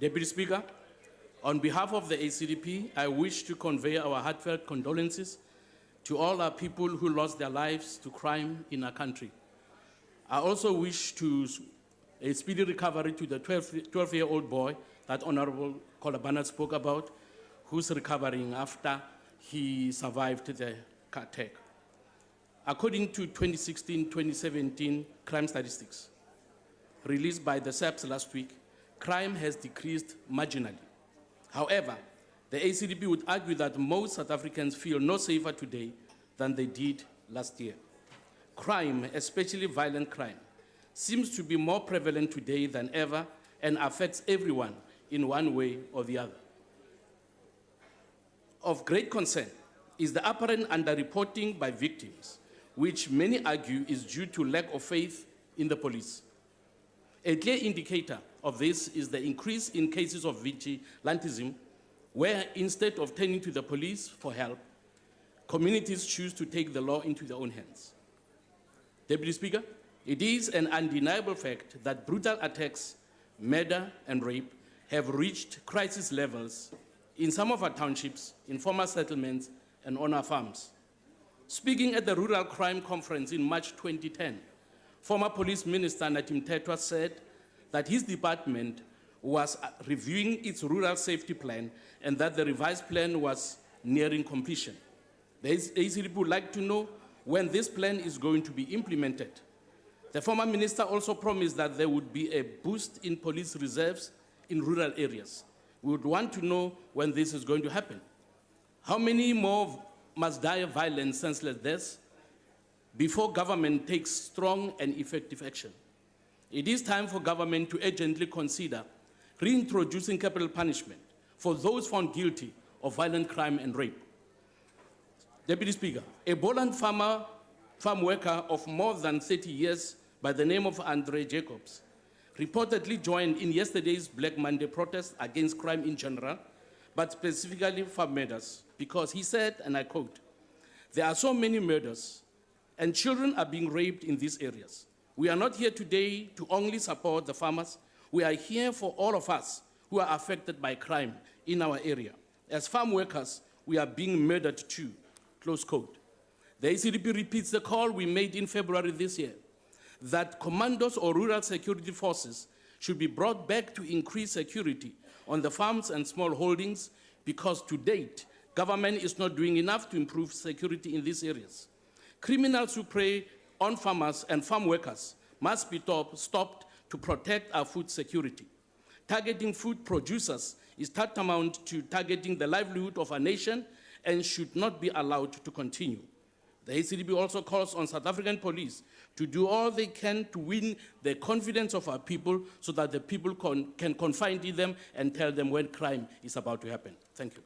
Deputy Speaker, on behalf of the ACDP, I wish to convey our heartfelt condolences to all our people who lost their lives to crime in our country. I also wish to a speedy recovery to the 12-year-old boy that Honorable Kolabana spoke about, who's recovering after he survived the attack. According to 2016-2017 crime statistics released by the SAPS last week, crime has decreased marginally. However, the ACDP would argue that most South Africans feel no safer today than they did last year. Crime, especially violent crime, seems to be more prevalent today than ever and affects everyone in one way or the other. Of great concern is the apparent underreporting by victims, which many argue is due to lack of faith in the police. A clear indicator of this is the increase in cases of vigilantism, where instead of turning to the police for help, communities choose to take the law into their own hands. Deputy Speaker, it is an undeniable fact that brutal attacks, murder, and rape have reached crisis levels in some of our townships, informal settlements, and on our farms. Speaking at the Rural Crime Conference in March 2010, former Police Minister Natim Tetwa said that his department was reviewing its rural safety plan and that the revised plan was nearing completion. The ACDP would like to know when this plan is going to be implemented. The former minister also promised that there would be a boost in police reserves in rural areas. We would want to know when this is going to happen. How many more must die of violent, senseless deaths before government takes strong and effective action? It is time for government to urgently consider reintroducing capital punishment for those found guilty of violent crime and rape. Deputy Speaker, a Boland farm worker of more than 30 years by the name of Andre Jacobs reportedly joined in yesterday's Black Monday protest against crime in general, but specifically farm murders, because he said, and I quote, "There are so many murders and children are being raped in these areas. We are not here today to only support the farmers. We are here for all of us who are affected by crime in our area. As farm workers, we are being murdered too," close quote. The ACDP repeats the call we made in February this year, that commandos or rural security forces should be brought back to increase security on the farms and small holdings, because to date, government is not doing enough to improve security in these areas. Criminals who prey on farmers and farm workers must be stopped to protect our food security. Targeting food producers is tantamount to targeting the livelihood of our nation and should not be allowed to continue. The ACDP also calls on South African police to do all they can to win the confidence of our people so that the people can confide in them and tell them when crime is about to happen. Thank you.